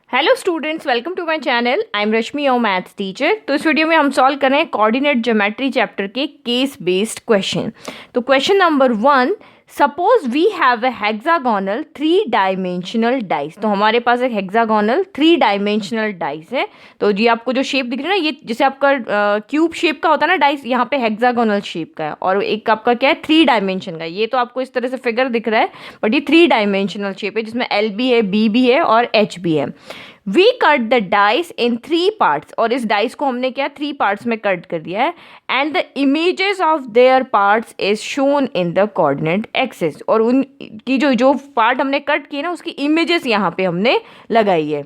Hello students, welcome to my channel. I am Rashmi, your maths teacher. तो इस video में हम सॉल्व कर रहे हैं कोऑर्डिनेट ज्योमेट्री चैप्टर के केस बेस्ड क्वेश्चन। तो question number 1, suppose we have a hexagonal 3 dimensional dice. तो हमारे पास एक हेक्सागोनल 3 डायमेंशनल डाइस है। तो ये आपको जो शेप दिख रही है ना, ये जैसे आपका क्यूब शेप का होता है ना डाइस, यहाँ पे हेक्सागोनल शेप का है। और एक आपका क्या है, 3 डायमेंशन का। ये तो आपको इस तरह से फिगर दिख रहा है, बट ये 3 डायमेंशनल शेप है जिसमें एल भी है, बी भी है और एच भी है। We cut the dice in 3 parts. और इस डाइस को हमने क्या 3 पार्ट्स में कट कर दिया है। And the images of their parts is shown in the coordinate axis. और उनकी जो पार्ट हमने कट किए ना, उसकी इमेजेस यहाँ पे हमने लगाई है।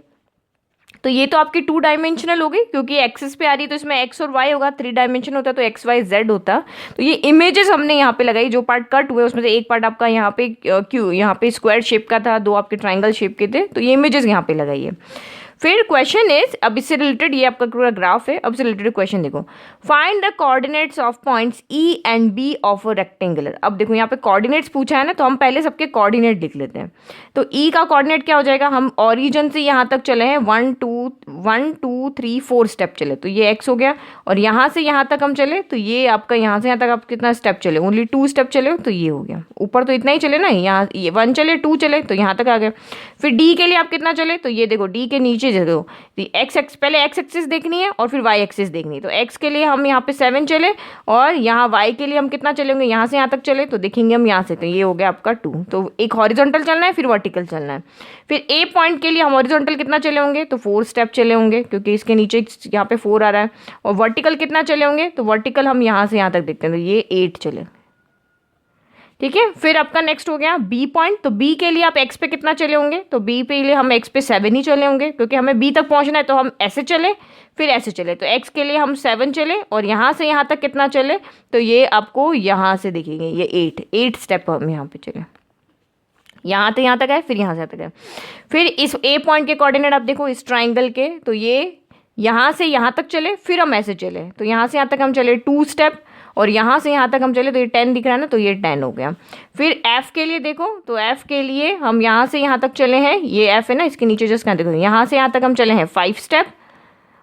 तो ये तो आपकी 2 डायमेंशनल हो गई, क्योंकि एक्सिस पे आ रही है तो इसमें एक्स और वाई होगा। 3 डायमेंशन होता तो एक्स वाई जेड होता। तो ये इमेजेस हमने यहाँ पे लगाई। जो पार्ट कट हुए उसमें से एक पार्ट आपका यहाँ पे यहाँ पे स्क्वायर शेप का था, 2 आपके ट्राइंगल शेप के थे। तो ये इमेजेस यहाँ पे लगाई है। फिर क्वेश्चन इज, अब इससे रिलेटेड ये आपका पूरा ग्राफ है। अब से रिलेटेड क्वेश्चन देखो, find the coordinates of points E and B of a rectangular. अब देखो यहाँ पे कोऑर्डिनेट्स पूछा है ना, तो हम पहले सबके कोऑर्डिनेट लिख लेते हैं। तो ई का कोऑर्डिनेट क्या हो जाएगा, हम ओरिजिन से यहाँ तक चले हैं 1 2 3 4 स्टेप चले, तो ये एक्स हो गया। और यहाँ से यहाँ तक हम चले तो ये आपका, यहाँ से यहाँ तक आप कितना स्टेप चले, ओनली 2 स्टेप चले हो, तो ये हो गया। ऊपर तो इतना ही चले ना, यहाँ ये 1 चले, 2 चले, तो यहाँ तक आ गए। फिर डी के लिए आप कितना चले, तो ये देखो डी के नीचे देखो, एक्स पहले एक्स एक्सिस देखनी है और फिर वाई एक्सिस देखनी है। तो एक्स के लिए हम यहाँ पे 7 चले, और यहाँ वाई के लिए हम कितना चलेंगे, यहाँ से यहाँ तक चले, तो देखेंगे हम यहाँ से, तो ये हो गया आपका 2। तो एक हॉरिजॉन्टल चलना है, फिर वर्टिकल चलना है। फिर ए पॉइंट के लिए हम हॉरिजॉन्टल कितना चले होंगे, तो 4 स्टेप चले होंगे, क्योंकि इसके नीचे यहाँ पे 4 आ रहा है। और वर्टिकल कितना चले होंगे, तो वर्टिकल हम यहाँ से यहाँ तक देखते हैं, तो ये 8 चले। ठीक है। फिर आपका नेक्स्ट हो गया बी पॉइंट। तो बी के लिए आप एक्स पे कितना चले होंगे, तो बी पे लिए हम एक्स पे 7 ही चले होंगे, क्योंकि हमें बी तक पहुंचना है। तो हम ऐसे चले, फिर ऐसे चले, तो एक्स के लिए हम 7 चले, और यहाँ से यहाँ तक कितना चले, तो ये आपको यहाँ से दिखेंगे, ये 8 स्टेप हम यहाँ पे चले। यहाँ से यहाँ तक है, फिर यहाँ से यहाँ तक है। फिर इस ए पॉइंट के कोऑर्डिनेट आप देखो, इस ट्राइंगल के, तो ये यहाँ से यहाँ तक चले, फिर हम ऐसे चले, तो यहाँ से यहाँ तक हम चले 2 स्टेप, और यहाँ से यहाँ तक हम चले, तो ये 10 दिख रहा है ना, तो ये 10 हो गया। फिर एफ के लिए देखो, तो एफ के लिए हम यहाँ से यहाँ तक चले हैं, ये एफ है ना, इसके नीचे जस्ट कहाँ देखो, यहाँ से यहाँ तक हम चले हैं 5 स्टेप,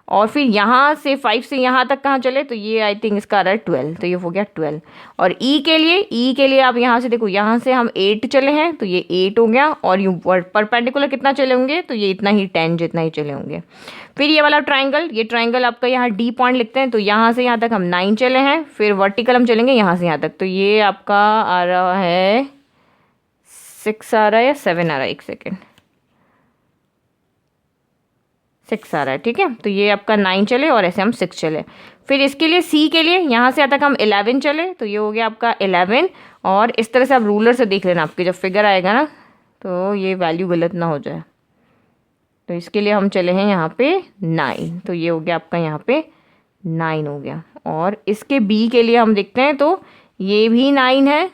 और फिर यहाँ से 5 से यहाँ तक कहाँ चले, तो ये आई थिंक इसका आ रहा है 12, तो ये हो गया 12। और ई के लिए आप यहाँ से देखो, यहाँ से हम 8 चले हैं, तो ये 8 हो गया। और यू परपेंडिकुलर कितना चले होंगे, तो ये इतना ही 10 जितना ही चले होंगे। फिर ये वाला ट्राइंगल, ये ट्राइंगल आपका यहाँ डी पॉइंट लिखते हैं, तो यहाँ से यहाँ तक हम 9 चले हैं। फिर वर्टिकल हम चलेंगे यहाँ से यहाँ तक, तो ये आपका आ रहा है 6 आ रहा है या 7 आ रहा है, 1 सेकेंड, 6 आ रहा है। ठीक है। तो ये आपका 9 चले, और ऐसे हम 6 चले। फिर इसके लिए सी के लिए यहाँ से यहाँ तक हम 11 चले, तो ये हो गया आपका 11। और इस तरह से आप रूलर से देख लेना, आपके जब फिगर आएगा ना, तो ये वैल्यू गलत ना हो जाए। तो इसके लिए हम चले हैं यहाँ पे 9, तो ये हो गया आपका यहाँ पे 9 हो गया। और इसके बी के लिए हम देखते हैं, तो ये भी 9 है,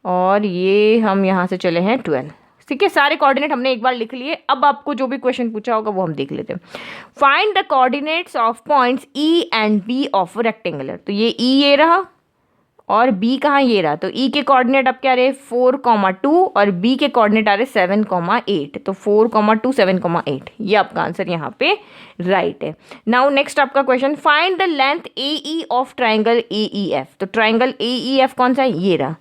और ये हम यहाँ से चले हैं 12। ठीक है। सारे कोऑर्डिनेट हमने एक बार लिख लिए। अब आपको जो भी क्वेश्चन पूछा होगा वो हम देख लेते हैं। Find the coordinates of points E and B of rectangular. तो ये ई ये रहा, और बी कहाँ ये रहा। तो ई के कोऑर्डिनेट अब क्या रहे 4,2, और बी के कोऑर्डिनेट आ रहे 7,8। तो 4,2 7,8, ये आपका आंसर यहाँ पे राइट है। नाउ नेक्स्ट आपका question, find the length A E of triangle A E F. तो ट्राइंगल ए ई एफ कौन सा है, ये रहा।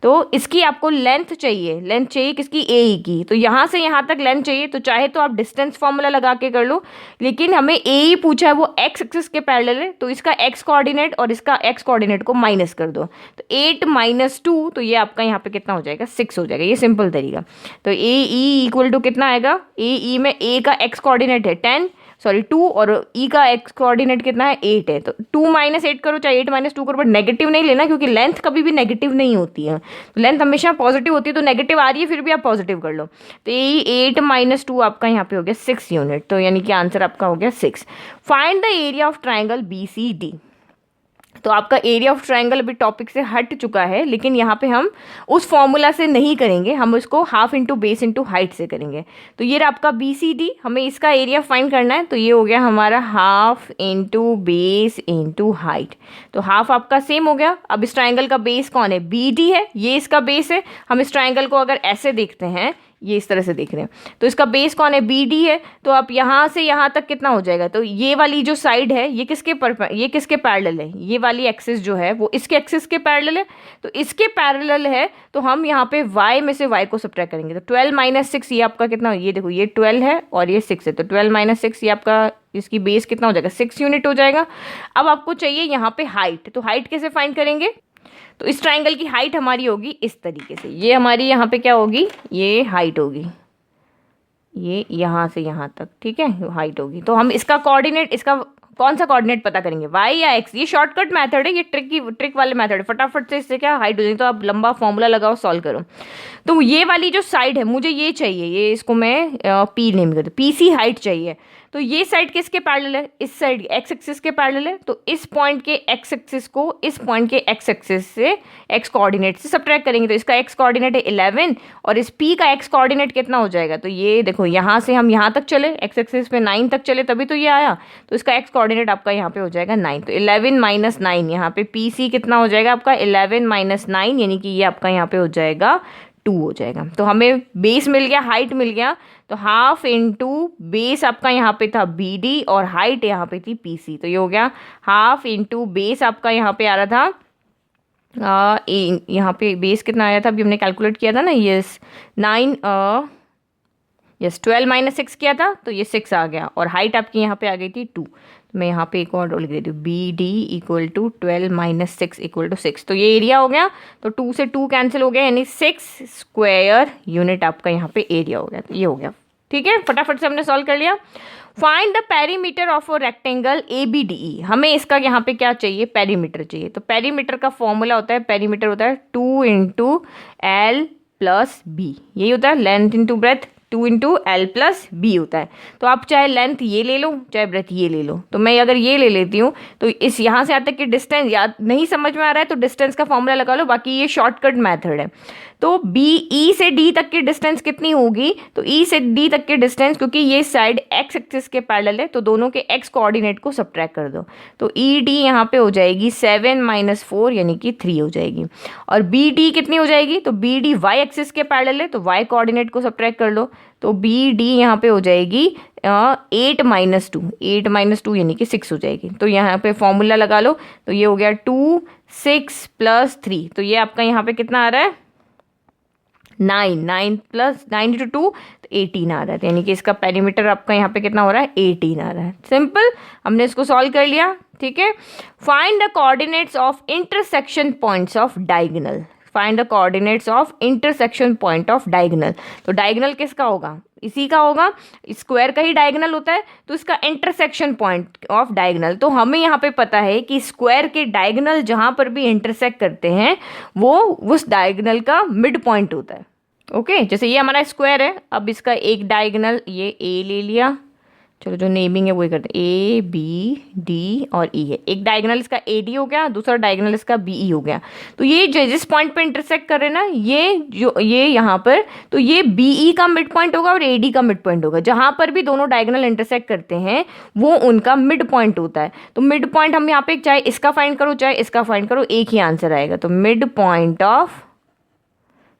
तो इसकी आपको लेंथ चाहिए किसकी, ए ई की। तो यहाँ से यहाँ तक लेंथ चाहिए, तो चाहे तो आप डिस्टेंस फॉर्मूला लगा के कर लो, लेकिन हमें ए ई पूछा है, वो एक्स एक्सिस के पैरेलल है, तो इसका एक्स कोऑर्डिनेट और इसका एक्स कोऑर्डिनेट को माइनस कर दो। तो 8 - 2, तो ये आपका यहाँ पे कितना हो जाएगा, 6 हो जाएगा। ये सिंपल तरीका। तो ए ई इक्वल टू कितना आएगा, ए ई में ए का एक्स कोऑर्डिनेट है 2, और ई का एक्स कोऑर्डिनेट कितना है 8 है। तो 2 - 8 करो, चाहे 8 - 2 करो, बट नेगेटिव नहीं लेना, क्योंकि लेंथ कभी भी नेगेटिव नहीं होती है। तो लेंथ हमेशा पॉजिटिव होती है, तो नेगेटिव आ रही है फिर भी आप पॉजिटिव कर लो। तो ये 8 - 2 आपका यहाँ पे हो गया 6 यूनिट। तो यानी कि आंसर आपका हो गया 6। Find the area of triangle B C D. तो आपका एरिया ऑफ ट्राइंगल अभी टॉपिक से हट चुका है, लेकिन यहाँ पे हम उस फॉर्मूला से नहीं करेंगे, हम उसको half into base into height से करेंगे। तो ये आपका बी सी डी, हमें इसका एरिया फाइंड करना है। तो ये हो गया हमारा half into base into height. तो हाफ आपका सेम हो गया। अब इस ट्राइंगल का बेस कौन है, बी डी है, ये इसका बेस है। हम इस ट्राइंगल को अगर ऐसे देखते हैं, ये इस तरह से देख रहे हैं। तो इसका बेस कौन है, बी डी है। तो अब यहाँ से यहाँ तक कितना हो जाएगा, तो ये वाली जो साइड है ये किसके पैरेलल है, ये वाली एक्सिस जो है वो इसके एक्सिस के पैरेलल है। तो इसके पैरेलल है तो हम यहाँ पे y में से y को सब्ट्रैक्ट करेंगे। तो 12 माइनस 6 ये आपका कितना, ये देखो ये 12 है और ये 6 है। तो 12 माइनस 6 ये आपका, इसकी बेस कितना हो जाएगा, 6 यूनिट हो जाएगा। अब आपको चाहिए यहाँ पे हाइट। तो हाइट कैसे फाइंड करेंगे, तो इस ट्राइंगल की हाइट हमारी होगी इस तरीके से। ये हमारी यहाँ पे क्या होगी, ये हाइट होगी, ये यहाँ से यहाँ तक, ठीक है, हाइट होगी। तो हम इसका कोऑर्डिनेट, इसका कौन सा कोऑर्डिनेट पता करेंगे, y या x। ये शॉर्टकट मेथड है, ये ट्रिक वाले मेथड है, फटाफट से इससे क्या हाइट हो जाएगी। तो आप लंबा फॉर्मूला लगाओ, सॉल्व करो। तो ये वाली जो साइड है मुझे ये चाहिए, ये इसको मैं p नेम कर दूँ, पीसी हाइट चाहिए। तो ये साइड किसके पैरेलल है, इस साइड x एक्सिस के पैरेलल है। तो इस पॉइंट के x एक्सिस को इस पॉइंट के x एक्सिस से x कोऑर्डिनेट से सब्ट्रैक्ट करेंगे। तो इसका x कोऑर्डिनेट है 11 और इस p का x कोऑर्डिनेट कितना हो जाएगा, तो ये देखो यहाँ से हम यहाँ तक चले, x एक्सिस पे 9 तक चले तभी तो ये आया। तो इसका x कोऑर्डिनेट आपका यहाँ पे हो जाएगा 9। तो 11 माइनस 9, यहाँ पे pc कितना हो जाएगा आपका 11 माइनस 9, यानी कि ये आपका यहाँ पे हो जाएगा 2 हो जाएगा। तो हमें बेस मिल गया, हाइट मिल गया। तो हाफ इंटू बेस आपका यहाँ पे था बी डी और हाइट यहाँ पे थी पी सी। तो ये हो गया हाफ इंटू बेस आपका यहाँ पे आ रहा था यहाँ पे बेस कितना आया था, अभी हमने कैलकुलेट किया था ना, यस 9 यस 12 माइनस 6 किया था तो ये 6 आ गया और हाइट आपकी यहाँ पे आ गई थी 2। मैं यहाँ पे एक और लिख देती हूँ, B D equal to 12 minus 6 equal to 6। तो ये एरिया हो गया। तो 2 से 2 कैंसिल हो गया, यानी 6 स्क्वायर यूनिट आपका यहाँ पे एरिया हो गया। तो ये हो गया, ठीक है, फटाफट से हमने सॉल्व कर लिया। Find the perimeter of a rectangle A B D E. हमें इसका यहाँ पे क्या चाहिए, पेरीमीटर चाहिए। तो पेरीमीटर का फॉर्मूला होता है, पेरीमीटर होता है 2 इंटू एल प्लस बी, यही होता है, length into breadth 2 into L plus B होता है। तो आप चाहे लेंथ ये ले लो चाहे ब्रेथ ये ले लो। तो मैं अगर ये ले लेती हूँ तो इस यहाँ से यहाँ तक की डिस्टेंस याद नहीं समझ में आ रहा है तो डिस्टेंस का फॉर्मूला लगा लो, बाकी ये शॉर्टकट मेथड है। तो बी ई से डी तक की डिस्टेंस कितनी होगी, तो ई से डी तक की डिस्टेंस, क्योंकि ये साइड एक्स एक्सिस के पैरेलल है तो दोनों के एक्स कोऑर्डिनेट को सब्ट्रैक्ट कर दो। तो ई डी यहाँ पे हो जाएगी 7 माइनस 4 यानी कि 3 हो जाएगी। और बी डी कितनी हो जाएगी, तो बी डी वाई एक्सिस के पैरेलल है तो वाई कोऑर्डिनेट को सब्ट्रैक्ट कर लो। तो बी डी यहाँ पे हो जाएगी 8 माइनस 2 यानी कि 6 हो जाएगी। तो यहाँ पे फॉर्मूला लगा लो। तो ये हो गया 2 6 प्लस 3, तो ये आपका यहाँ पे कितना आ रहा है 9 प्लस 9 इंटू 2 तो 18 आ रहा है। यानी कि इसका पेरीमीटर आपका यहाँ पे कितना हो रहा है 18 आ रहा है। सिंपल, हमने इसको सॉल्व कर लिया, ठीक है। Find the coordinates of intersection points of diagonal. Find the coordinates of intersection point of diagonal. तो डायगोनल किसका होगा, इसी का होगा, स्क्वायर का ही डायगोनल होता है तो इसका इंटरसेक्शन पॉइंट ऑफ डायगोनल। तो हमें यहाँ पे पता है कि स्क्वायर के डायगोनल जहाँ पर भी इंटरसेक्ट करते हैं वो उस डायगोनल का मिड पॉइंट होता है। ओके, जैसे ये हमारा स्क्वायर है, अब इसका एक डायगोनल ये ए ले लिया, चलो जो नेमिंग है वही करते हैं, ए बी डी और ई है। एक डायगोनल इसका ए डी हो गया, दूसरा डायगोनल इसका बी ई हो गया। तो ये जिस पॉइंट पे इंटरसेक्ट कर रहे हैं ना, ये यहाँ पर, तो ये बी ई का मिड पॉइंट होगा और ए डी का मिड पॉइंट होगा। जहाँ पर भी दोनों डायगोनल इंटरसेक्ट करते हैं वो उनका मिड पॉइंट होता है। तो मिड पॉइंट हम यहाँ पे चाहे इसका फाइंड करो चाहे इसका फाइंड करो, एक ही आंसर आएगा। तो मिड पॉइंट ऑफ,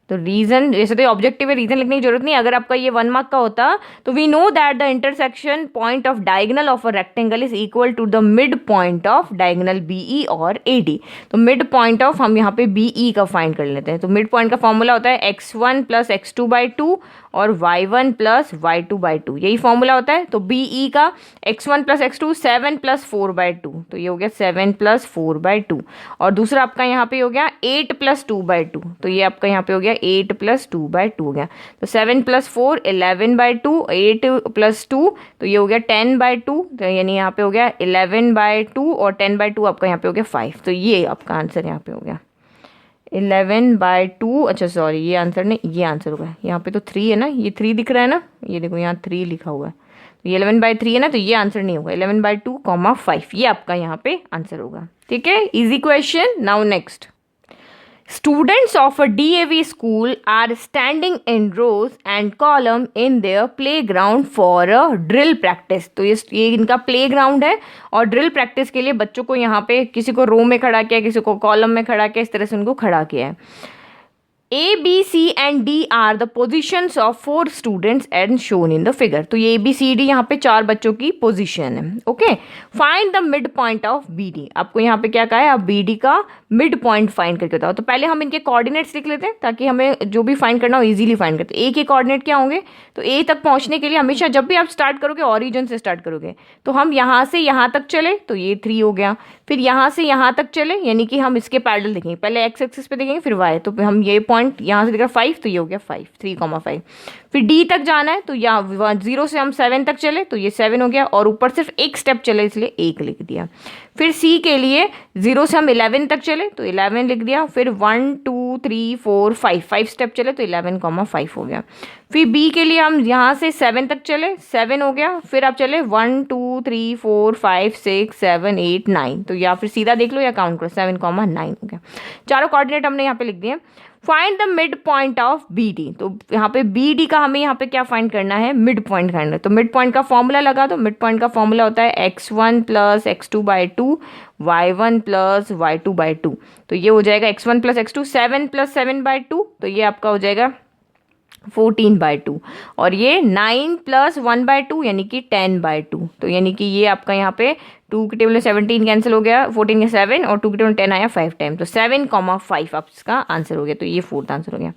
तो रीजन, जैसे तो ऑब्जेक्टिव है, रीजन लिखने की जरूरत नहीं। अगर आपका ये 1 मार्क का होता तो we know that the intersection point of diagonal of a rectangle is equal to the mid point of diagonal B E और एडी। तो मिड पॉइंट ऑफ, हम यहाँ पे बीई का फाइंड कर लेते हैं। तो मिड पॉइंट का फॉर्मूला होता है x1 प्लस x2/2 और y1 प्लस y2/2, यही फॉर्मूला होता है। तो बीई का x1 प्लस x2 7 प्लस 4/2, तो ये हो गया 7 प्लस 4/2। और दूसरा आपका यहाँ पे हो गया 8 प्लस 2/2, तो ये आपका यहाँ पे हो गया 8 प्लस 2/2 हो गया। तो 7 प्लस 4 11/2, 8 प्लस 2 तो ये हो गया 10/2, तो यानी यहाँ पे हो गया 11/2 और 10/2 आपका यहाँ पे हो गया 5। तो ये आपका आंसर यहाँ पे हो गया 11/2। अच्छा सॉरी, ये आंसर नहीं, ये आंसर होगा। यहाँ पे तो 3 है ना, ये 3 दिख रहा है ना, ये देखो यहाँ 3 लिखा हुआ है, तो ये 11/3 है ना, तो ये आंसर नहीं होगा। 11/2, 5 ये आपका यहाँ पे आंसर होगा, ठीक है। Easy question. Now next, students of a DAV school are standing in rows and column in their playground for a drill practice। तो ये इनका playground है और drill practice के लिए बच्चों को यहाँ पे किसी को रो में खड़ा किया, किसी को कॉलम में खड़ा किया, इस तरह से उनको खड़ा किया है। A, B, C and D are the positions of 4 students and shown in the figure. तो ये A, B, C, D यहाँ पे 4 बच्चों की पोजीशन है. Okay, find the mid point of B D. आपको यहाँ पे क्या कहा है, आप बी डी का मिड पॉइंट फाइंड करके बताओ. तो पहले हम इनके कोऑर्डिनेट्स लिख लेते हैं ताकि हमें जो भी फाइंड करना हो इजीली फाइंड करते हैं. ए के कोऑर्डिनेट क्या होंगे, तो ए तक पहुंचने के लिए हमेशा जब भी आप स्टार्ट करोगे ऑरिजिन से स्टार्ट करोगे, तो हम यहाँ से यहाँ तक चले तो ये 3 हो गया. फिर यहाँ से यहाँ तक चले यानी कि हम इसके पैरेलल देखेंगे, पहले एक्स एक्सिस पे देखेंगे फिर वाई, तो हम ये पॉइंट यहाँ से देखा 5 तो ये हो गया 5, 3,5. फिर डी तक जाना है तो यहाँ 0 से हम 7 तक चले तो ये 7 हो गया और ऊपर सिर्फ एक स्टेप चले इसलिए 1 लिख दिया. फिर सी के लिए 0 से हम 11 तक चले तो 11 लिख दिया. फिर 1 2 3 4 5 स्टेप चले तो 11,5 हो गया. फिर बी के लिए हम यहाँ से 7 तक चले 7 हो गया. फिर आप चले 1 2 3 4 5 6 7 8 9, तो या फिर सीधा देख लो या काउंट करो 7,9 हो गया. चारों कोऑर्डिनेट हमने यहाँ पे लिख दिए. Find the mid point of B D. तो यहाँ पे बी डी का हमें यहाँ पे क्या फाइंड करना है, मिड पॉइंट करना है. तो मिड पॉइंट का फॉर्मूला लगा दो. मिड पॉइंट का फॉर्मूला होता है x1 plus x2/2 y1 plus y2/2. तो ये हो जाएगा x1 प्लस x2 7 प्लस 7/2, तो ये आपका हो जाएगा 14/2 और ये 9 प्लस 1/2 यानी कि 10/2. तो यानी कि ये आपका यहाँ पे 2 के टेबल में 17 कैंसिल हो गया, 14 के 7 और 2 के टेबल में 10 आया 5 टाइम, तो 7,5 आप इसका आंसर हो गया. तो ये 4th आंसर हो गया.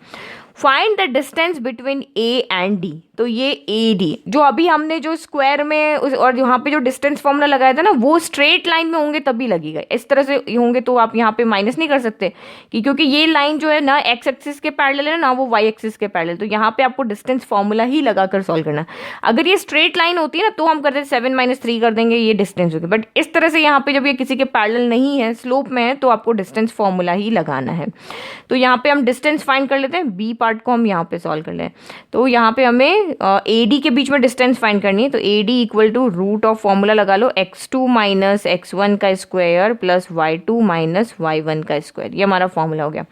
Find the distance between A and D. तो ये ए डी जो अभी हमने जो स्क्वायर में और यहाँ पे जो डिस्टेंस फॉर्मूला लगाया था ना वो स्ट्रेट लाइन में होंगे तभी लगेगा. इस तरह से होंगे तो आप यहाँ पे माइनस नहीं कर सकते कि क्योंकि ये लाइन जो है ना एक्स एक्सिस के पैरेलल है ना वो वाई एक्सिस के पैरेलल, तो यहाँ पे आपको डिस्टेंस फॉर्मूला ही लगाकर सॉल्व करना. अगर ये स्ट्रेट लाइन होती है ना तो हम करते 7 - 3 कर देंगे, ये डिस्टेंस होगी. बट इस तरह से यहाँ पे जब ये किसी के पैरेलल नहीं है स्लोप में है तो आपको डिस्टेंस फॉर्मूला ही लगाना है. तो यहाँ पे हम डिस्टेंस फाइंड कर लेते हैं. बी पार्ट को हम यहाँ पे सॉल्व कर लें. तो यहाँ पे हमें ए डी के बीच में डिस्टेंस फाइंड करनी है. तो A D equal to root of formula लगा लो x2 माइनस x1 का square plus y2 minus y1 का स्क्वायर. ये हमारा फॉर्मूला हो गया.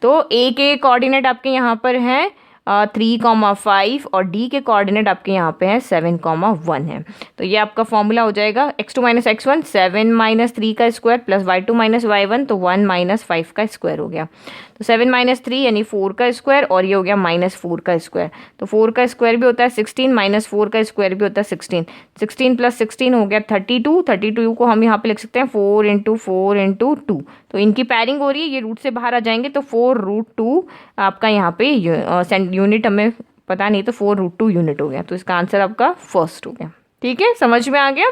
तो ए के कोऑर्डिनेट आपके यहाँ पर हैं 3,5 और डी के कोऑर्डिनेट आपके यहाँ पे हैं 7,1 है. तो ये आपका फॉर्मूला हो जाएगा x2 माइनस x1 7 माइनस 3 का square plus y2 minus y1 तो 1 माइनस 5 का स्क्वायर हो गया. तो 7 माइनस 3 यानी 4 का स्क्वायर और ये हो गया -4 का स्क्वायर. तो 4 का स्क्वायर भी होता है 16 माइनस 4 का स्क्वायर भी होता है 16. 16 प्लस 16 हो गया 32. 32 को हम यहाँ पे लिख सकते हैं 4 × 4 × 2. तो इनकी पैरिंग हो रही है, ये रूट से बाहर आ जाएंगे तो 4√2 आपका यहाँ पे यूनिट हमें पता नहीं तो 4√2 यूनिट हो गया. तो इसका आंसर आपका फर्स्ट हो गया. ठीक है, समझ में आ गया.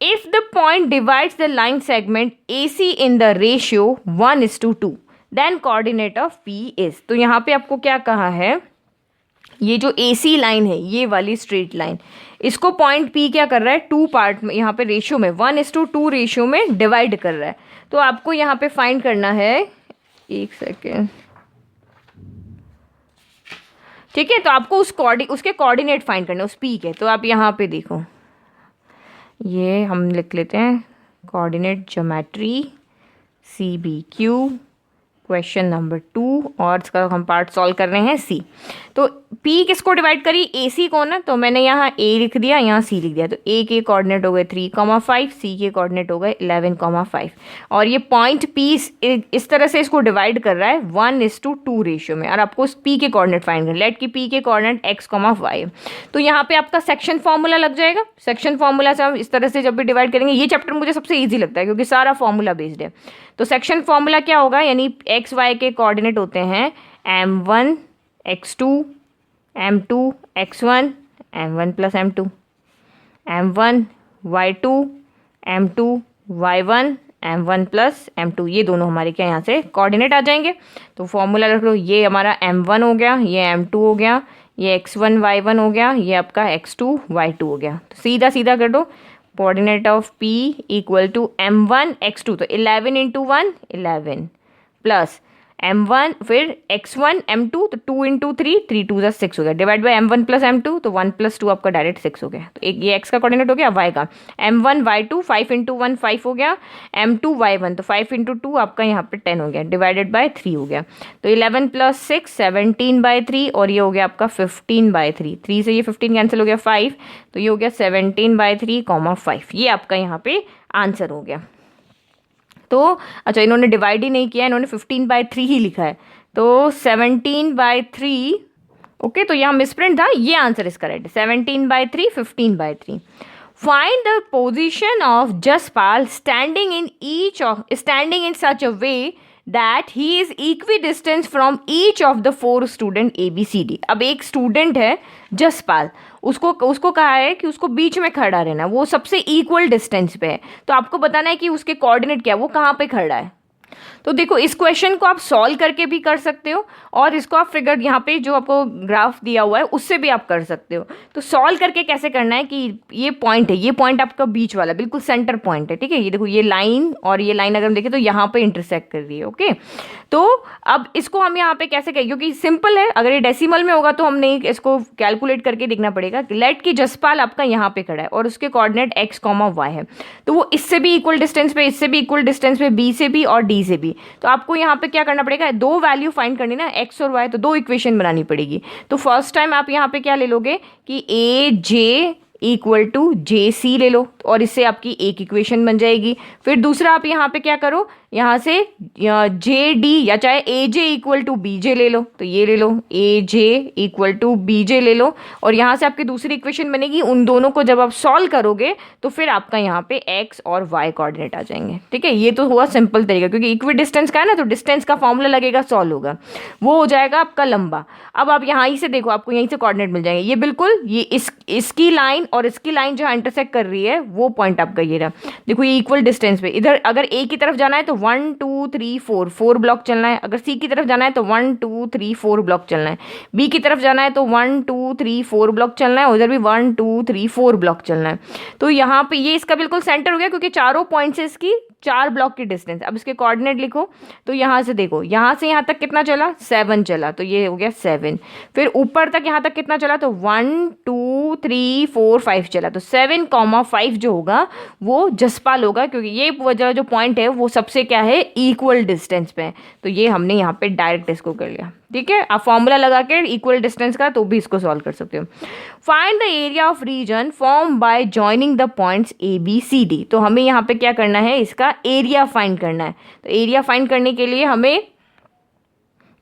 If the point divides the line segment AC in the ratio 1:2 then coordinate of P is. तो यहाँ पे आपको क्या कहा है, ये जो AC लाइन है ये वाली स्ट्रेट लाइन, इसको पॉइंट P क्या कर रहा है 2 पार्ट में यहाँ पे रेशियो में 1:2 रेशियो में डिवाइड कर रहा है. तो आपको यहाँ पे फाइंड करना है, एक सेकेंड, ठीक है. तो आपको उसके कोऑर्डिनेट फाइंड करना है उस P के. तो आप यहाँ पे देखो, ये हम लिख लेते हैं coordinate geometry CBQ question number 2 और इसका हम पार्ट सॉल्व कर रहे हैं C. तो P किसको डिवाइड करी, AC को ना, तो मैंने यहाँ A लिख दिया, यहाँ C लिख दिया. तो A के कोऑर्डिनेट हो गए 3,5, C के कोऑर्डिनेट हो गए 11,5 और ये पॉइंट P इस तरह से इसको डिवाइड कर रहा है 1:2 रेशियो में. और आपको P के कोऑर्डिनेट फाइंड करना, लेट की P के कोऑर्डिनेट x, y. तो यहाँ पे आपका सेक्शन फॉर्मूला लग जाएगा. सेक्शन फॉर्मूला से हम इस तरह से जब भी डिवाइड करेंगे, ये चैप्टर मुझे सबसे ईजी लगता है क्योंकि सारा फॉर्मूला बेस्ड है. तो सेक्शन फॉर्मूला क्या होगा, यानी x, y के कोऑर्डिनेट होते हैं m1 x2 m2 x1 m1 plus m2, m1 y2 m2 y1 m1 plus m2. ये दोनों हमारे क्या यहाँ से कोऑर्डिनेट आ जाएंगे. तो फॉर्मूला रख लो, ये हमारा m1 हो गया, ये m2 हो गया, ये x1 y1 हो गया, ये आपका x2 y2 हो गया. तो सीधा सीधा कर दो, coordinate of P equal to m1 x2 तो 11 × 1 11 प्लस m1 फिर x1 m2 तो 2 × 3 3 2 = 6 हो गया, divide by m1 plus m2 तो 1 + 2 आपका डायरेक्ट 6 हो गया. तो एक ये x का कोऑर्डिनेट हो गया, y का m1 y2 5 × 1 5 हो गया, m2 y1 तो 5 × 2 आपका यहाँ पे 10 हो गया, डिवाइडेड बाय 3 हो गया. तो 11 + 6 17/3 और ये हो गया आपका 15/3. 3 से ये 15 कैंसिल हो गया 5, तो ये हो गया 17/3, 5. ये आपका यहाँ पे आंसर हो गया. तो अच्छा, इन्होंने डिवाइड ही नहीं किया, इन्होंने 15/3 ही लिखा है. तो 17/3, ओके, तो यहाँ मिसप्रिंट था, ये आंसर इसका राइट है, 17/3, 15/3. Find the position of Jaspal standing in such a way that he is equidistant from each of the 4 student ABCD. अब एक स्टूडेंट है जसपाल, उसको कहा है कि उसको बीच में खड़ा रहना, वो सबसे इक्वल डिस्टेंस पे है, तो आपको बताना है कि उसके कोऑर्डिनेट क्या है, वो कहाँ पे खड़ा है. तो देखो इस क्वेश्चन को आप सॉल्व करके भी कर सकते हो और इसको आप फिगर यहाँ पे जो आपको ग्राफ दिया हुआ है उससे भी आप कर सकते हो. तो सॉल्व करके कैसे करना है कि ये पॉइंट है, ये पॉइंट आपका बीच वाला बिल्कुल सेंटर पॉइंट है, ठीक है. ये देखो ये लाइन और ये लाइन अगर हम देखें तो यहाँ पे इंटरसेक्ट कर रही है, ओके. तो अब इसको हम यहाँ पे कैसे करें, क्योंकि सिंपल है, अगर ये डेसिमल में होगा तो हमने इसको कैलकुलेट करके देखना पड़ेगा. लेट की जसपाल आपका यहाँ पे खड़ा है और उसके कोऑर्डिनेट x, y है, तो वो इससे भी इक्वल डिस्टेंस पे, इससे भी इक्वल डिस्टेंस पे, बी से भी और डी से भी. तो आपको यहाँ पे क्या करना पड़ेगा, 2 वैल्यू फाइंड करनी ना, x और y, तो 2 इक्वेशन बनानी पड़ेगी. तो फर्स्ट टाइम आप यहाँ पे क्या ले लोगे कि AJ इक्वल टू JC ले लो और इससे आपकी एक इक्वेशन बन जाएगी. फिर दूसरा आप यहाँ पे क्या करो, यहाँ से JD या चाहे AJ इक्वल टू BJ ले लो, तो ये ले लो AJ इक्वल टू BJ ले लो और यहाँ से आपकी दूसरी इक्वेशन बनेगी. उन दोनों को जब आप सॉल्व करोगे तो फिर आपका यहाँ पे x और y कोऑर्डिनेट आ जाएंगे, ठीक है. ये तो हुआ सिंपल तरीका, क्योंकि इक्वी डिस्टेंस का है ना, तो डिस्टेंस का फॉर्मूला लगेगा, सॉल्व होगा, वो हो जाएगा आपका लंबा. अब आप यहाँ ही से देखो, आपको यहीं से कोऑर्डिनेट मिल जाएंगे, ये बिल्कुल ये इसकी लाइन और इसकी लाइन जहाँ इंटरसेक्ट कर रही है वो पॉइंट आपका ये रहा. देखो ये इक्वल डिस्टेंस पे, इधर अगर ए की तरफ जाना है तो 1 2 3 4 ब्लॉक चलना है, अगर सी की तरफ जाना है तो 1 2 3 4 ब्लॉक चलना है, बी की तरफ जाना है तो 1 2 3 4 ब्लॉक चलना है, उधर भी 1 2 3 4 ब्लॉक चलना है. तो यहाँ पे ये इसका बिल्कुल सेंटर हो गया, क्योंकि चारों पॉइंट से इसकी 4 ब्लॉक की डिस्टेंस. अब इसके कोऑर्डिनेट लिखो, तो यहाँ से देखो, यहाँ से यहाँ तक कितना चला, 7 चला, तो ये हो गया 7. फिर ऊपर तक यहाँ तक कितना चला, तो 1 2 3 4 5 चला, तो 7,5 जो होगा वो जसपाल होगा, क्योंकि ये वजह जो पॉइंट है वो सबसे क्या है, इक्वल डिस्टेंस पे है. तो ये हमने यहाँ पे डायरेक्ट इसको कर लिया, ठीक है. आप फॉर्मूला लगा के इक्वल डिस्टेंस का तो भी इसको सॉल्व कर सकते हो. Find the area of region form by joining the points ABCD. तो हमें यहाँ पे क्या करना है, इसका एरिया फाइंड करना है. तो एरिया फाइंड करने के लिए हमें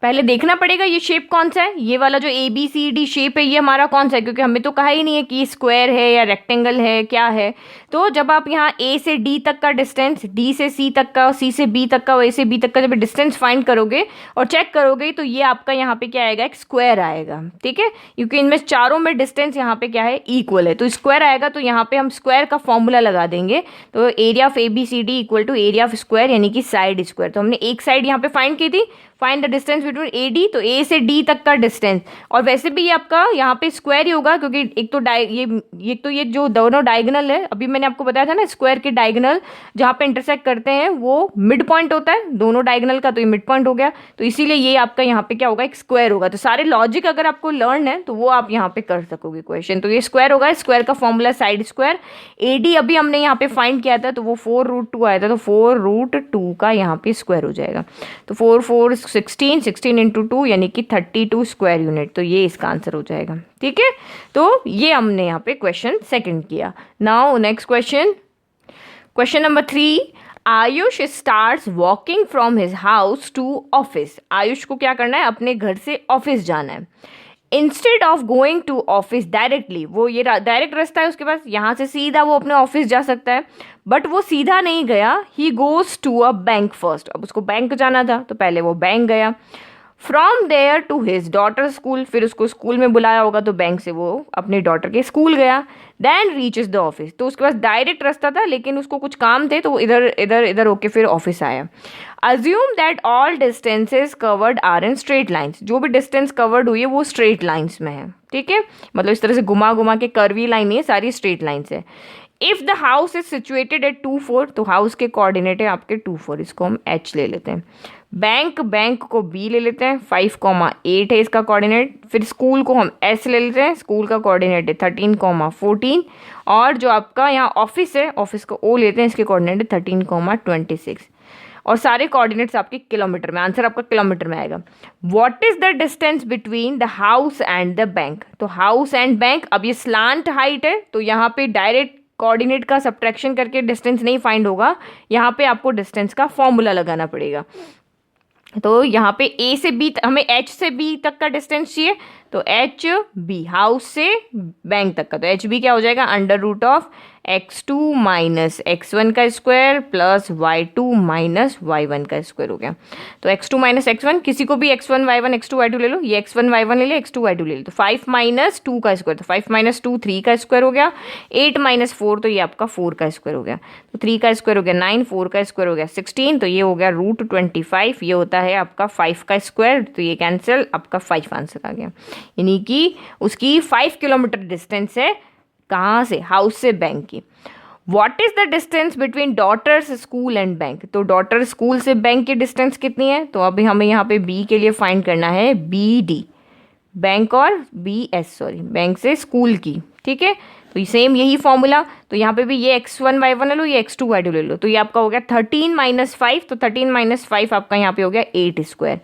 पहले देखना पड़ेगा ये शेप कौन सा है, ये वाला जो ABCD शेप है ये हमारा कौन सा है, क्योंकि हमें तो कहा ही नहीं है कि स्क्वायर है या रेक्टेंगल है, क्या है. तो जब आप यहाँ A से D तक का डिस्टेंस, D से C तक का, C से B तक का, A से B तक का जब डिस्टेंस फाइंड करोगे और चेक करोगे तो ये आपका यहाँ पे क्या आएगा, एक स्क्वायर आएगा, ठीक है. क्योंकि इनमें चारों में डिस्टेंस यहाँ पे क्या है, इक्वल है, तो स्क्वायर आएगा. तो यहाँ पे हम स्क्वायर का फॉर्मूला लगा देंगे. तो area of ABCD equal to area of square, यानी कि साइड स्क्वायर. तो हमने एक साइड यहाँ पे फाइंड की थी, find the distance between AD, तो A से D तक का डिस्टेंस. और वैसे भी ये आपका यहाँ पे स्क्वायर ही होगा, क्योंकि एक तो ये जो दोनों डायगोनल है, अभी मैंने आपको बताया था ना, स्क्वायर के डायगोनल जहाँ पे इंटरसेक्ट करते हैं वो मिड पॉइंट होता है दोनों डायगोनल का, तो ये मिड पॉइंट हो गया. तो इसीलिए ये आपका यहाँ पे क्या होगा, एक स्क्वायर होगा. तो सारे लॉजिक अगर आपको लर्न है तो वो आप यहाँ पे कर सकोगे क्वेश्चन. तो ये स्क्वायर होगा, स्क्वायर का फॉर्मूला साइड स्क्वायर. AD अभी हमने यहाँ पे फाइंड किया था, तो वो 4√2 आया था, तो 4√2 का यहाँ पे स्क्वायर हो जाएगा. तो 4 4 16 16 इंटू 2 यानी कि 32 स्क्वायर यूनिट. तो ये इसका आंसर हो जाएगा, ठीक है. तो ये हमने यहाँ पे क्वेश्चन सेकंड किया. Now next question number 3. Ayush starts walking from his house to office. Ayush को क्या करना है, अपने घर से ऑफिस जाना है. Instead of going to office directly, वो ये डायरेक्ट रास्ता है उसके पास, यहाँ से सीधा वो अपने ऑफिस जा सकता है, बट वो सीधा नहीं गया. He goes to a bank first. अब उसको बैंक जाना था तो पहले वो बैंक गया. From there to his daughter school, फिर उसको स्कूल में बुलाया होगा तो बैंक से वो अपने डॉटर के स्कूल गया. देन रीचेस द ऑफिस, तो उसके पास डायरेक्ट रास्ता था लेकिन उसको कुछ काम थे तो वो इधर इधर इधर होके फिर ऑफिस आया. Assume that all distances covered are in straight lines. जो भी डिस्टेंस कवर्ड हुई है वो स्ट्रेट लाइन्स में है, ठीक है. मतलब इस तरह से घुमा घुमा के कर्वी लाइन नहीं है, सारी स्ट्रेट लाइन्स है. If the house is situated at 2 4, तो हाउस के कोऑर्डिनेट है आपके 2 4, इसको हम H ले लेते हैं. बैंक को B ले लेते हैं, 5,8 है इसका कोऑर्डिनेट. फिर स्कूल को हम S ले लेते हैं, स्कूल का कोऑर्डिनेट है 13,14. और जो आपका यहाँ ऑफिस है, ऑफिस को O लेते हैं, इसके कोऑर्डिनेट है 13,26. और सारे कोऑर्डिनेट्स आपके किलोमीटर में, आंसर आपका किलोमीटर में आएगा. What is the distance between the house and the bank. तो हाउस एंड बैंक, अब ये स्लांट हाइट है तो यहाँ पे डायरेक्ट कोऑर्डिनेट का सब्ट्रैक्शन करके डिस्टेंस नहीं फाइंड होगा, यहाँ पे आपको डिस्टेंस का फॉर्मूला लगाना पड़ेगा. तो यहाँ पे ए से बी, हमें एच से बी तक का डिस्टेंस चाहिए, तो एच बी हाउस से बैंक तक का, तो एच बी क्या हो जाएगा, under root of x2 minus x1 का square plus y2 minus y1 का स्क्वायर हो गया। तो x2 माइनस x1, किसी को भी x1 y1 x2 y2 ले लो, ये x1 y1 ले ले, x2 y2 ले लो, तो 5 माइनस 2 का स्क्वायर, तो 5 माइनस 2 3 का स्क्वायर हो गया, 8 माइनस 4 तो ये आपका 4 का स्क्वायर हो गया, तो 3 का स्क्वायर हो गया 9, 4 का स्क्वायर हो गया 16, तो ये हो गया रूट 25, ये होता है आपका 5 का स्क्वायर, तो ये कैंसिल, आपका 5 आंसर आ गया। यानी कि उसकी 5 किलोमीटर डिस्टेंस है, कहाँ से, हाउस से बैंक की। What is the distance between daughters school and bank, तो डॉटर स्कूल से बैंक की डिस्टेंस कितनी है, तो अभी हमें यहाँ पे बी के लिए फाइंड करना है बी डी, बैंक और बी एस, सॉरी बैंक से स्कूल की, ठीक है। तो सेम यही फॉर्मूला, तो यहाँ पे भी ये x1 y1 ले लो, ये x2 y2 ले लो, तो ये आपका हो गया 13 माइनस 5, तो 13 माइनस 5 आपका यहाँ पे हो गया 8 स्क्वायर,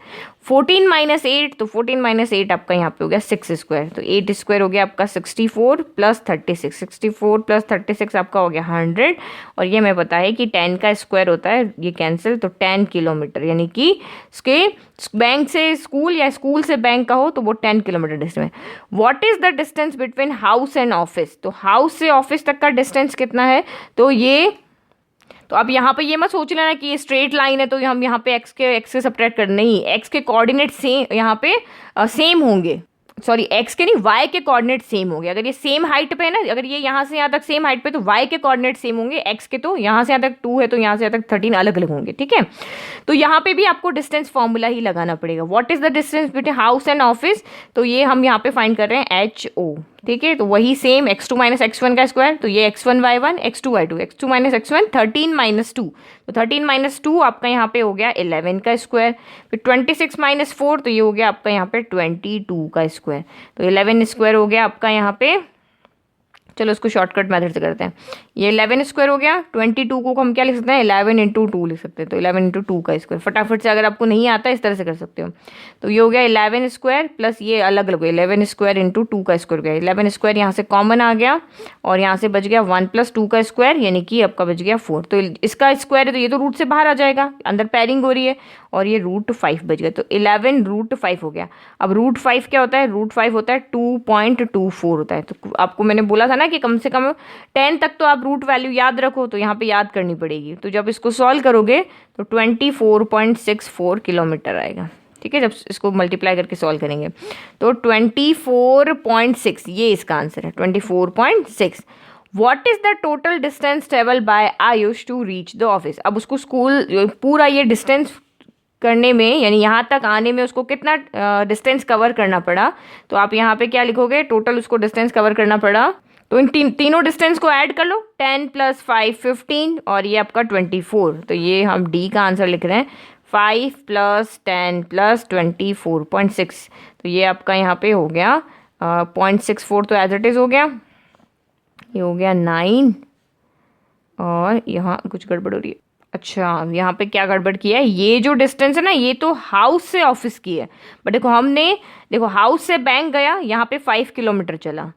14 माइनस 8, तो 14 माइनस 8 आपका यहाँ पे हो गया 6 स्क्वायर, तो 8 स्क्वायर हो गया आपका 64 प्लस 36, 64 प्लस 36 आपका हो गया 100, और ये हमें पता है कि 10 का स्क्वायर होता है, ये कैंसिल, तो 10 किलोमीटर, यानी कि इसके बैंक से स्कूल या स्कूल से बैंक का हो तो वो 10 किलोमीटर डिस्टेंस है। What is the distance between house and office, तो हाउस से ऑफिस तक का डिस्टेंस कितना है, तो ये, तो अब यहाँ पे ये मत सोच लेना कि ये स्ट्रेट लाइन है तो हम यहाँ पे एक्स के सब्ट्रैक्ट कर, नहीं, एक्स के कोऑर्डिनेट सेम यहाँ पे सेम होंगे, सॉरी एक्स के नहीं, वाई के कोऑर्डिनेट सेम होंगे। अगर ये सेम हाइट पे है ना, अगर ये यहाँ से यहाँ तक सेम हाइट पे, तो वाई के कोऑर्डिनेट सेम होंगे, एक्स के तो यहाँ से यहाँ तक 2 है तो यहाँ से यहाँ तक 13 अलग अलग होंगे, ठीक है। तो यहाँ पे भी आपको डिस्टेंस फॉर्मूला ही लगाना पड़ेगा। What is the distance between house and office, तो ये हम यहाँ पे फाइंड कर रहे हैं एच ओ, ठीक है। तो वही सेम x2 माइनस x1 का स्क्वायर, तो ये x1 y1 x2 y2, x2 minus x1 13 minus 2, तो 13 माइनस 2 आपका यहाँ पे हो गया 11 का स्क्वायर, फिर 26 माइनस 4, तो ये हो गया आपका यहाँ पे 22 का स्क्वायर, तो 11 स्क्वायर हो गया आपका यहाँ पे, चलो इसको शॉर्टकट मेथड से करते हैं, ये 11 स्क्वायर हो गया, 22 को हम क्या लिख सकते हैं, 11 इंटू 2 लिख सकते हैं, तो 11 इंटू 2 का स्क्वायर, फटाफट से अगर आपको नहीं आता इस तरह से कर सकते हो। तो ये हो गया 11 स्क्वायर प्लस ये अलग अलग 11 स्क्वायर इंटू 2 का स्क्वायर हो गया, 11 स्क्वायर यहाँ से कॉमन आ गया और यहाँ से बच गया 1 प्लस 2 का स्क्वायर, यानी कि आपका बच गया 4, तो इसका स्क्वायर है तो ये तो रूट से बाहर आ जाएगा, अंदर पैरिंग हो रही है, और ये रूट 5 बच गया, तो 11 रूट 5 हो गया। अब रूट 5 क्या होता है, रूट 5 होता है 2.24 होता है, तो आपको मैंने बोला था ना कि कम से कम 10 तक तो आप रूट वैल्यू याद रखो, तो यहाँ पे याद करनी पड़ेगी, तो जब इसको सॉल्व करोगे तो 24.64 किलोमीटर आएगा, ठीक है। जब इसको मल्टीप्लाई करके सॉल्व करेंगे तो 24.6, ये इसका आंसर है 24.6। What is the total distance travel by Ayush to reach the office, अब उसको स्कूल पूरा ये डिस्टेंस करने में, यानी यहाँ तक आने में उसको कितना डिस्टेंस कवर करना पड़ा, तो आप यहाँ पे क्या लिखोगे, टोटल उसको डिस्टेंस कवर करना पड़ा, तो इन तीनों डिस्टेंस को ऐड कर लो, 10 प्लस 5 15 और ये आपका 24, तो ये हम डी का आंसर लिख रहे हैं 5 प्लस 10 प्लस 24.6, तो ये आपका यहाँ पे हो गया 0.64, तो एज इट इज़ हो गया, ये हो गया 9, और यहाँ कुछ गड़बड़ हो रही है, अच्छा यहाँ पे क्या गड़बड़ किया है, ये जो डिस्टेंस है ना ये तो हाउस से ऑफिस की है, बट देखो हमने, देखो हाउस से बैंक गया यहाँ पे 5 किलोमीटर चला,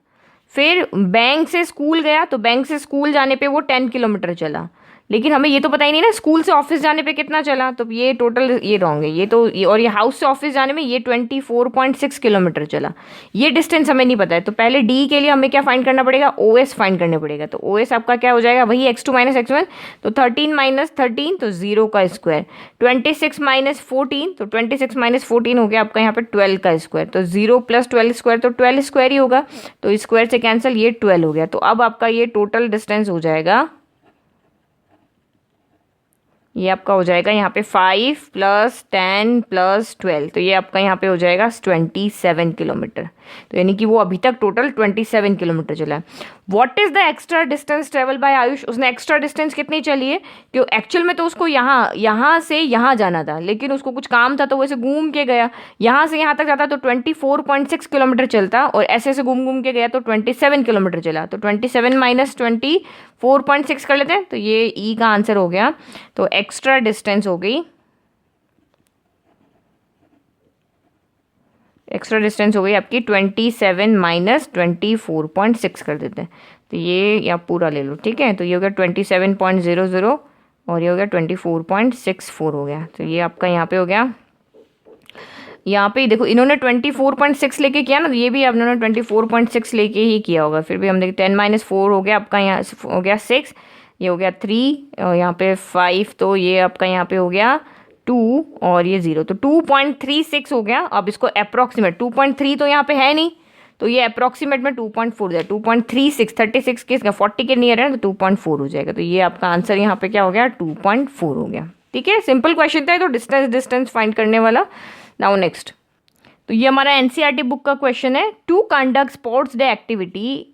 फिर बैंक से स्कूल गया तो बैंक से स्कूल जाने पे वो 10 किलोमीटर चला, लेकिन हमें ये तो पता ही नहीं ना स्कूल से ऑफिस जाने पे कितना चला, तो ये टोटल ये रॉन्ग है, ये तो ये, और ये हाउस से ऑफिस जाने में ये 24.6 किलोमीटर चला, ये डिस्टेंस हमें नहीं पता है, तो पहले डी के लिए हमें क्या फाइंड करना पड़ेगा, ओ एस फाइंड करने पड़ेगा, तो ओ एस आपका क्या हो जाएगा, वही x2 माइनस x1, तो 13 माइनस 13 तो 0 का स्क्वायर, 26 माइनस 14 तो 26 माइनस 14 हो गया आपका यहाँ पे 12 का स्क्वायर, तो 0 प्लस 12 स्क्वायर तो 12 स्क्वायर ही होगा, तो स्क्वायर से कैंसिल, ये 12 हो गया, तो अब आपका ये टोटल डिस्टेंस हो जाएगा, ये आपका हो जाएगा यहाँ पे 5 प्लस 10 प्लस 12, तो ये आपका यहाँ पे हो जाएगा 27 किलोमीटर, तो यानी कि वो अभी तक टोटल 27 किलोमीटर चला है। What is the extra distance travel by Ayush, उसने एक्स्ट्रा डिस्टेंस कितनी चली है, क्यों एक्चुअल में तो उसको यहाँ से यहाँ जाना था, लेकिन उसको कुछ काम था तो वो ऐसे घूम के गया, यहाँ से यहाँ तक जाता तो 24.6 किलोमीटर चलता, और ऐसे ऐसे घूम घूम के गया तो 27 किलोमीटर चला, तो 27 माइनस 24.6 कर लेते हैं, तो ये ई का आंसर हो गया, तो एक्स्ट्रा डिस्टेंस हो गई, एक्स्ट्रा डिस्टेंस हो गई आपकी 27 माइनस 24.6 कर देते हैं, तो ये आप पूरा ले लो, ठीक है, तो ये हो गया 27.00 और ये हो गया 24.64 हो गया, तो ये आपका यहाँ पे हो गया यहाँ पे देखो इन्होंने 24.6 लेके किया ना, तो ये भी इन्होंने 24.6 लेके ही किया होगा। फिर भी हम देखते 10 - 4 हो गया आपका, यहाँ हो गया 6, ये हो गया 3, और यहाँ पे 5, तो ये आपका यहाँ पे हो गया 2 और ये 0, तो 2.36 हो गया। अब इसको अप्रॉक्सीमेट 2.3 तो यहाँ पे है नहीं, तो ये अप्रॉक्सीमेट में 2.4 जाए, 2.36, 36 के 40 के नियर है तो 2.4 हो जाएगा। तो ये आपका आंसर यहाँ पे क्या हो गया, 2.4 हो गया। ठीक है, सिंपल क्वेश्चन था तो डिस्टेंस फाइंड करने वाला। नाउ नेक्स्ट, तो ये हमारा एनसीईआरटी बुक का क्वेश्चन है। To conduct sports day activity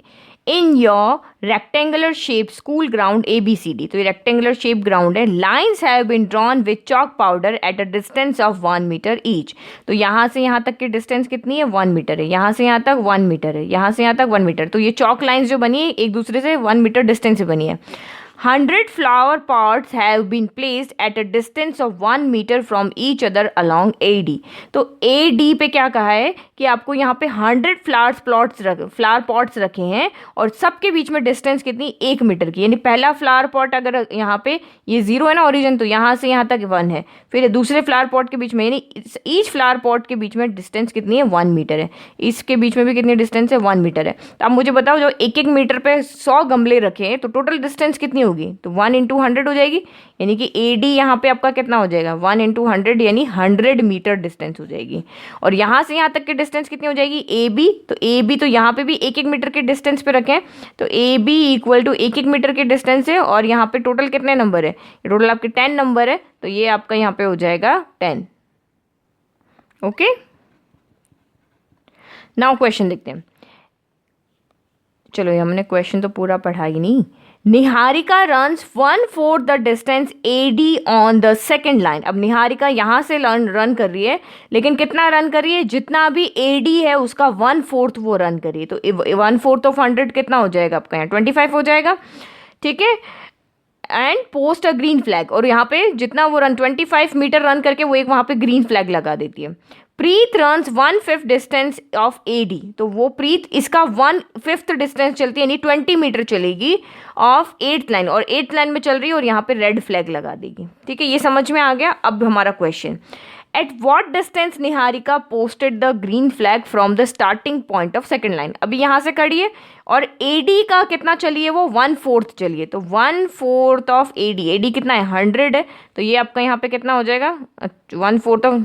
in your rectangular shape school ground ABCD, तो ये रेक्टेंगुलर शेप ग्राउंड है। Lines have been drawn with chalk powder at a distance of 1 metre each, तो यहाँ से यहाँ तक की डिस्टेंस कितनी है, 1 मीटर है। यहाँ से यहाँ तक 1 मीटर है, यहाँ से यहाँ तक 1 मीटर, तो ये चॉक लाइन्स जो बनी है एक दूसरे से 1 मीटर डिस्टेंस से बनी है। 100 flower pots have been placed at a distance of 1 meter from each other along AD, तो AD पे क्या कहा है कि आपको यहाँ पे 100 फ्लावर पॉट्स रखे हैं और सबके बीच में डिस्टेंस कितनी, 1 मीटर की। यानी पहला फ्लावर पॉट अगर यहाँ पे ये 0 है ना ओरिजिन, तो यहाँ से यहाँ तक 1 है। फिर दूसरे फ्लावर पॉट के बीच में, यानी ईच फ्लावर पॉट के बीच में डिस्टेंस कितनी है, 1 मीटर है। इसके बीच में भी कितनी डिस्टेंस है, 1 मीटर है। तो आप मुझे बताओ, जो 1-1 मीटर पे 100 गमले रखे हैं तो टोटल डिस्टेंस कितनी होगी, तो 1 × 100 हो जाएगी। यानी कि AD यहाँ पे आपका कितना हो जाएगा, 1 × 100 यानी 100 मीटर डिस्टेंस हो जाएगी। और यहाँ से यहाँ तक की डिस्टेंस कितनी हो जाएगी, AB तो यहाँ पे भी 1-1 मीटर के डिस्टेंस पे रखें, तो AB इक्वल टू 1-1 मीटर के डिस्टेंस है। और यहाँ पे टोटल कितने नंबर है, टोटल आपके 10 नंबर है, तो ये आपका यहाँ पे हो जाएगा 10। ओके, नाउ क्वेश्चन देखते हैं। चलो, ये हमने क्वेश्चन तो पूरा पढ़ा ही नहीं। Niharika runs 1/4 the distance AD on the second line. अब निहारिका यहाँ से रन कर रही है, लेकिन कितना रन कर रही है, जितना भी AD है उसका 1/4 वो रन करिए। तो 1/4 ऑफ 100 कितना हो जाएगा आपका, यहाँ 25 हो जाएगा। ठीक है, and post a green flag, और यहाँ पे जितना वो 25 मीटर रन करके वो एक वहाँ पे ग्रीन फ्लैग लगा देती है। प्रीत रन्स 1/5 डिस्टेंस ऑफ AD, तो वो प्रीत इसका 1/5 डिस्टेंस चलती है, यानी 20 मीटर चलेगी ऑफ 8th लाइन, और 8th लाइन में चल रही है और यहाँ पे रेड फ्लैग लगा देगी। ठीक है, ये समझ में आ गया। अब हमारा question, at what distance Niharika posted the green flag from the starting point of second line. अभी यहाँ से खड़ी है और AD का कितना चलिए, वो 1/4 चलिए, तो 1/4 ऑफ AD कितना है, 100 है, तो ये आपका यहाँ पे कितना हो जाएगा, 1/4 ऑफ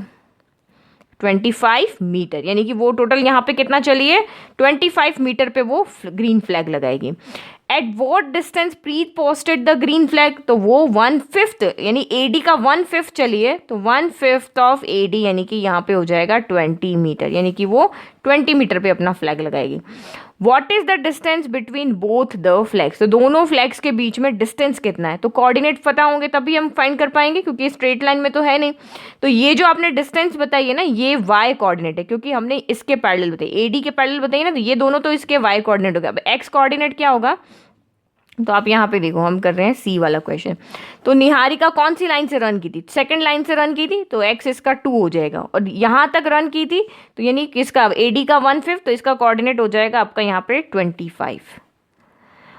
25 मीटर, यानी कि वो टोटल यहाँ पे कितना चलिए, 25 मीटर पे वो ग्रीन फ्लैग लगाएगी। At what distance Preet posted the green flag, तो वो 1/5 यानी AD का 1/5 चलिए, तो 1/5 ऑफ AD यानी कि यहाँ पे हो जाएगा 20 मीटर, यानी कि वो 20 मीटर पे अपना फ्लैग लगाएगी। What is the distance between both the flags, तो दोनों फ्लैग्स के बीच में डिस्टेंस कितना है, तो कोऑर्डिनेट पता होंगे तभी हम फाइंड कर पाएंगे, क्योंकि स्ट्रेट लाइन में तो है नहीं। तो ये जो आपने डिस्टेंस बताई है ना, ये y कोऑर्डिनेट है, क्योंकि हमने इसके पैरेलल बताई, AD के पैरेलल बताइए ना, तो ये दोनों तो इसके y कोऑर्डिनेट हो गया। अब x कोऑर्डिनेट क्या होगा, तो आप यहाँ पे देखो, हम कर रहे हैं C वाला क्वेश्चन। तो निहारिका कौन सी लाइन से रन की थी, सेकंड लाइन से रन की थी, तो x इसका 2 हो जाएगा, और यहाँ तक रन की थी तो यानी किसका, AD का 1/5, तो इसका कोऑर्डिनेट हो जाएगा आपका यहाँ पे 25।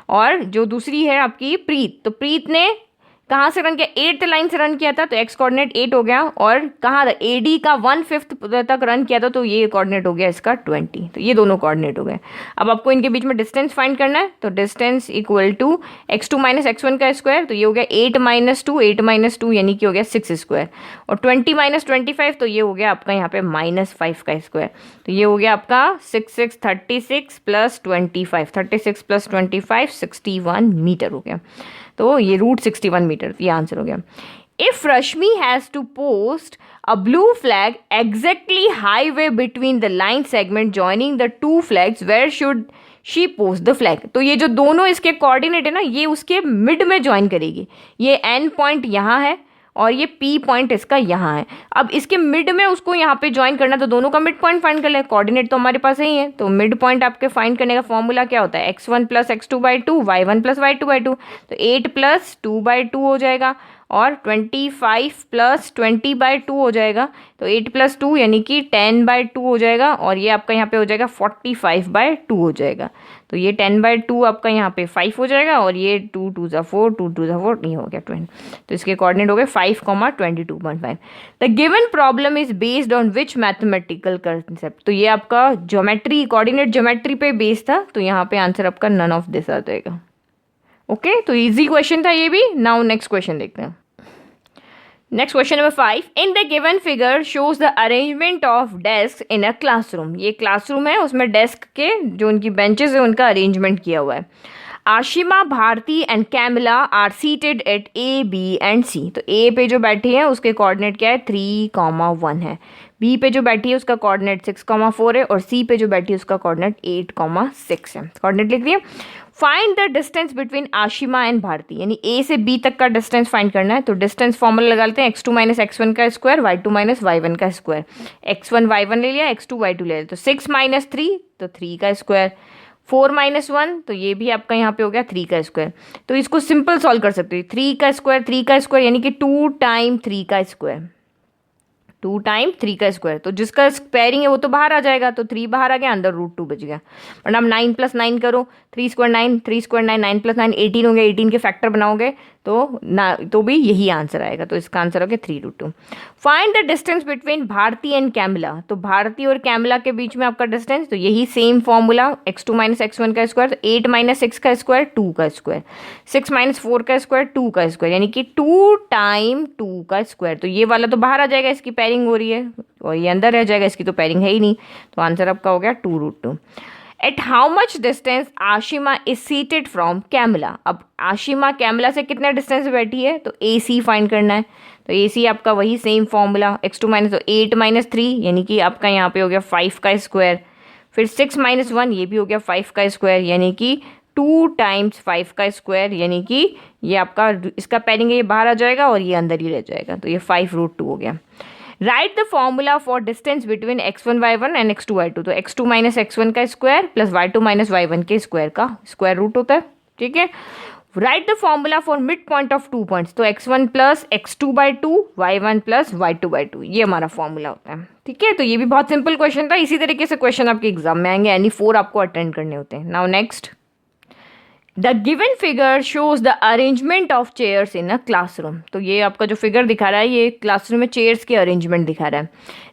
और जो दूसरी है आपकी प्रीत, तो प्रीत ने कहाँ से रन किया, 8th लाइन से रन किया था, तो x कोऑर्डिनेट 8 हो गया, और कहाँ AD का 1/5 तक रन किया था, तो ये कोऑर्डिनेट हो गया इसका 20, तो ये दोनों कोऑर्डिनेट हो गए। अब आपको इनके बीच में डिस्टेंस फाइंड करना है, तो distance equal to x2 - x1 का स्क्वायर, तो ये हो गया 8 - 2 यानी कि हो गया 6 स्क्वायर, और 20 - 25, तो ये हो गया आपका यहाँ पे -5 का स्क्वायर, तो ये हो गया आपका 6 36 + 25, 36 + 25 61 मीटर हो गया, तो ये √61 मीटर, ये आंसर हो गया। If Rashmi has to post a blue flag exactly halfway between the line segment joining the 2 flags, where should she post the flag, तो ये जो दोनों इसके कोऑर्डिनेट है ना, ये उसके मिड में ज्वाइन करेगी। ये N पॉइंट यहाँ है और ये P पॉइंट इसका यहाँ है। अब इसके मिड में उसको यहाँ पे ज्वाइन करना, तो दोनों का मिड पॉइंट फाइंड कर ले, कोऑर्डिनेट तो हमारे पास ही है। तो मिड पॉइंट आपके फाइंड करने का फॉर्मूला क्या होता है, x1 + x2/2 y1 + y2/2, तो 8 + 2/2 हो जाएगा, और 25 प्लस 20/2 हो जाएगा, तो 8 + 2 यानी कि 10/2 हो जाएगा, और ये आपका यहाँ पे हो जाएगा 45/2 हो जाएगा। तो ये 10/2 आपका यहाँ पे 5 हो जाएगा, और ये 2 2 ज़ा 4, 2 2 ज़ा 4, ये हो गया 20। तो इसके कोऑर्डिनेट हो गए 5,22.5। The given problem is based on which mathematical concept. तो ये आपका ज्योमेट्री, कोऑर्डिनेट ज्योमेट्री पे बेस्ड था, तो यहाँ पे आंसर आपका नन ऑफ दिस आ जाएगा। ओके, तो इजी क्वेश्चन था ये भी। नाउ नेक्स्ट क्वेश्चन देखते हैं। Next question number 5, in the given figure shows the arrangement of desk in a classroom. ये क्लासरूम है, उसमें डेस्क के जो उनकी बेंचेस है उनका अरेंजमेंट किया हुआ है। Ashima, Bharti and Camila are seated at A, B and C। तो A पे जो बैठी है उसके कोऑर्डिनेट क्या है, 3,1 है। B पे जो बैठी है उसका कोऑर्डिनेट 6,4 है, और C पे जो बैठी है उसका कोऑर्डिनेट 8,6 है। कोऑर्डिनेट लिख दिए। Find the distance between Ashima and Bharti, यानी A से B तक का डिस्टेंस फाइंड करना है। तो डिस्टेंस फॉर्मूला लगा लेते हैं, x2 - x1 का स्क्वायर, y2 - y1 का स्क्वायर। x1 y1 ले लिया, x2 y2 ले लिया, तो 6 - 3 तो 3 का स्क्वायर, 4 - 1 तो ये भी आपका यहाँ पे हो गया 3 का स्क्वायर। तो इसको सिंपल सॉल्व कर सकते हो, 3 का स्क्वायर यानी कि 2 टाइम 3 का स्क्वायर, 2 टाइम 3 का स्क्वायर। तो जिसका पेयरिंग है वो तो बाहर आ जाएगा, तो 3 बाहर आ गया, अंदर √2 बच गया। और अब 9 + 9 करो, 3 स्क्वायर 9, 3 स्क्वायर 9, 9 + 9 18 हो गया। 18 के फैक्टर बनाओगे तो भी यही आंसर आएगा। तो इसका आंसर हो गया 3√2। Find the distance between Bharti and Camila. तो भारती और कैमिला के बीच में आपका डिस्टेंस, तो यही सेम फॉर्मूला, x2 - x1 का स्क्वायर, 8 - 6 का स्क्वायर 2 का स्क्वायर, 6 - 4 का स्क्वायर 2 का स्क्वायर, यानी कि 2 टाइम 2 का स्क्वायर। तो ये वाला तो बाहर आ जाएगा, इसकी पेयरिंग हो रही है, और ये अंदर रह जाएगा, इसकी तो पेयरिंग है ही नहीं। तो आंसर आपका हो गया 2√2। At how much distance Ashima is seated from Camila. अब आशिमा कैमिला से कितने डिस्टेंस पे बैठी है, तो AC फाइंड करना है। तो AC आपका वही सेम फॉर्मूला, x2 - 8 - 3 यानी कि आपका यहाँ पे हो गया 5 का स्क्वायर, फिर 6 - 1 ये भी हो गया 5 का स्क्वायर, यानी कि 2 टाइम्स 5 का स्क्वायर, यानी कि ये आपका इसका पेयरिंग है, ये बाहर आ जाएगा और ये अंदर ही रह जाएगा। तो ये 5√2 हो गया। Right the formula for distance between x1 y1 and x2 y2। तो x2 - x1 का स्क्वायर प्लस y2 - y1 के स्क्वायर का स्क्वायर रूट होता है, ठीक है। Right the formula for mid point of 2 points. तो x1 + x2/2, y1 + y2/2, ये हमारा फॉर्मूला होता है, ठीक है। तो ये भी बहुत सिंपल क्वेश्चन था। इसी तरीके से क्वेश्चन आपके एग्जाम में आएंगे, यानी 4 आपको अटेंड करने होते हैं। Now next, the given figure shows the arrangement of chairs in a classroom. तो ये आपका जो फिगर दिखा रहा है, ये क्लासरूम में चेयर्स के अरेंजमेंट दिखा रहा है।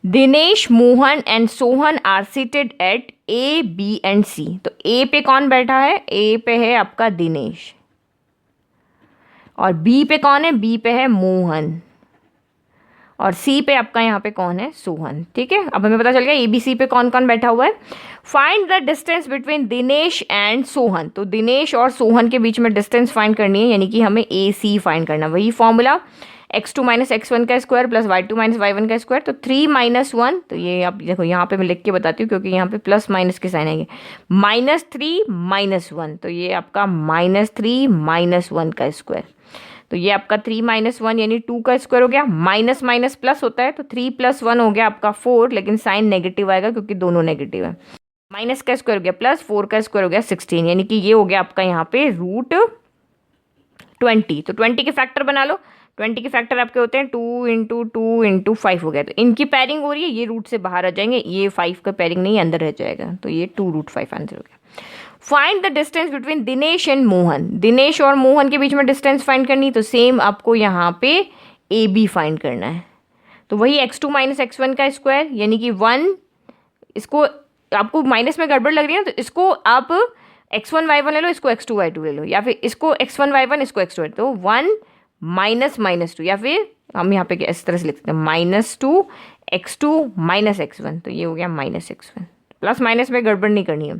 Dinesh, Mohan and Sohan are seated at A, B and C। तो A पे कौन बैठा है, A पे है आपका दिनेश, और B पे कौन है, B पे है मोहन, और C पे आपका यहाँ पे कौन है, सोहन, ठीक है। अब हमें पता चल गया ABC पे कौन कौन बैठा हुआ है। Find the distance between Dinesh and Sohan. तो दिनेश और सोहन के बीच में डिस्टेंस फाइंड करनी है, यानी कि हमें AC फाइंड करना है। वही फॉर्मूला, x2 - x1 का स्क्वायर प्लस y2 - y1 का स्क्वायर, तो 3 - 1, तो ये आप देखो यहाँ पे मैं लिख के बताती हूँ क्योंकि यहाँ पे प्लस माइनस के साइन आएंगे। -3 - 1, तो ये आपका -3 - 1 का स्क्वायर। तो ये आपका 3 - 1 यानी 2 का स्क्वायर हो गया। माइनस माइनस प्लस होता है, तो 3 + 1 हो गया आपका 4, लेकिन साइन नेगेटिव आएगा क्योंकि दोनों नेगेटिव है। माइनस का स्क्वायर हो गया प्लस, 4 का स्क्वायर हो गया 16, यानी कि ये हो गया आपका यहाँ पे √20। तो 20 के फैक्टर बना लो। 20 के फैक्टर आपके होते हैं 2 × 2 × 5 हो गया। तो इनकी पेयरिंग हो रही है, ये रूट से बाहर आ जाएंगे, ये 5 का पेयरिंग नहीं अंदर रह जाएगा, तो ये 2√5 आंसर हो गया। Find the distance between Dinesh and Mohan. Dinesh और मोहन के बीच में डिस्टेंस फाइंड करनी, तो सेम आपको यहाँ पे AB फाइंड करना है। तो वही x2 - x1 का स्क्वायर, यानी कि 1, इसको आपको माइनस में गड़बड़ लग रही है ना, तो इसको आप x1 y1 ले लो, इसको x2 y2 ले लो, या फिर इसको x1 y1 इसको x2 y2, तो 1 - -2, या फिर हम यहाँ पे इस तरह से लिख सकते हैं -2 x2 - x1, तो ये हो गया -x1। प्लस माइनस में गड़बड़ नहीं करनी है।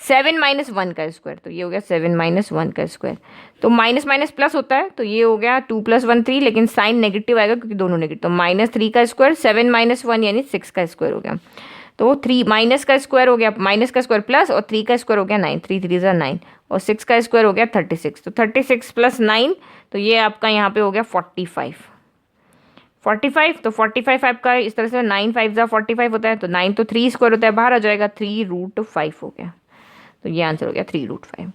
7 - 1 का स्क्वायर, तो ये हो गया 7 - 1 का स्क्वायर। तो माइनस माइनस प्लस होता है, तो ये हो गया 2 + 1 3, लेकिन साइन नेगेटिव आएगा क्योंकि दोनों नेगेटिव। तो -3 का स्क्वायर, 7 - 1 यानी 6 का स्क्वायर हो गया। तो 3 माइनस का स्क्वायर हो गया, माइनस का स्क्वायर प्लस, और 3 का स्क्वायर हो गया 9, 3 3 = 9, और 6 का स्क्वायर हो गया 36। तो 36 + 9, तो ये आपका यहाँ पे हो गया 45। तो 45 आपका इस तरह से 9 5 = 45 होता है, तो 9 तो 3 स्क्वायर होता है, बाहर आ जाएगा, 3√5 हो गया। तो ये आंसर हो गया 3√5।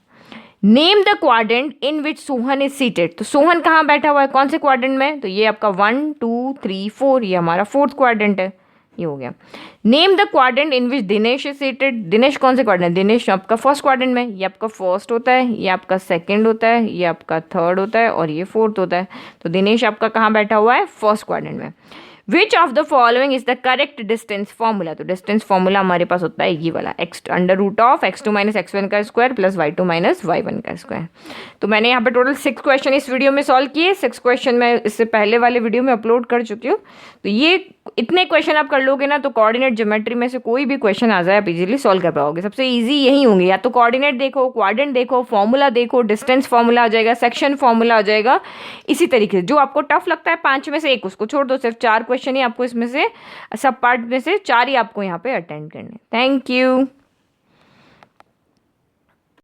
Name the quadrant in which Sohan is seated. तो सोहन कहाँ बैठा हुआ है, कौन से क्वाड्रेंट में? तो ये आपका 1 2 3 4, ये हमारा फोर्थ क्वाड्रेंट है, ये हो गया। Name the quadrant in which Dinesh is seated. Dinesh कौन से क्वाड्रेंट? दिनेश आपका फर्स्ट क्वाड्रेंट में, ये आपका फर्स्ट होता है, ये आपका सेकंड होता है, ये आपका थर्ड होता है और ये फोर्थ होता है। तो दिनेश आपका कहाँ बैठा हुआ है? फर्स्ट क्वाड्रेंट में। Which of the following is the correct distance formula. तो डिस्टेंस फॉर्मूला हमारे पास होता है ये वाला, x√(x2 - x1) का स्क्वायर प्लस y2 - y1 का स्क्वायर। तो मैंने यहाँ पे टोटल 6 क्वेश्चन इस वीडियो में सॉल्व किए। 6 क्वेश्चन मैं इससे पहले वाले वीडियो में अपलोड कर चुकी हूँ। तो ये इतने क्वेश्चन आप कर लोगे ना तो कोऑर्डिनेट ज्योमेट्री में से कोई भी क्वेश्चन आ जाए आप इजीली सॉल्व कर पाओगे। सबसे इजी यही होंगे, या तो कोऑर्डिनेट देखो, क्वाड्रेंट देखो, फॉर्मूला देखो, डिस्टेंस फॉर्मूला आ जाएगा, सेक्शन फॉर्मूला आ जाएगा। इसी तरीके से जो आपको टफ लगता है 5 में से एक उसको छोड़ दो, सिर्फ 4 क्वेश्चन ही आपको इसमें से, सब पार्ट में से 4 ही आपको यहाँ पे अटेंड करने। Thank you.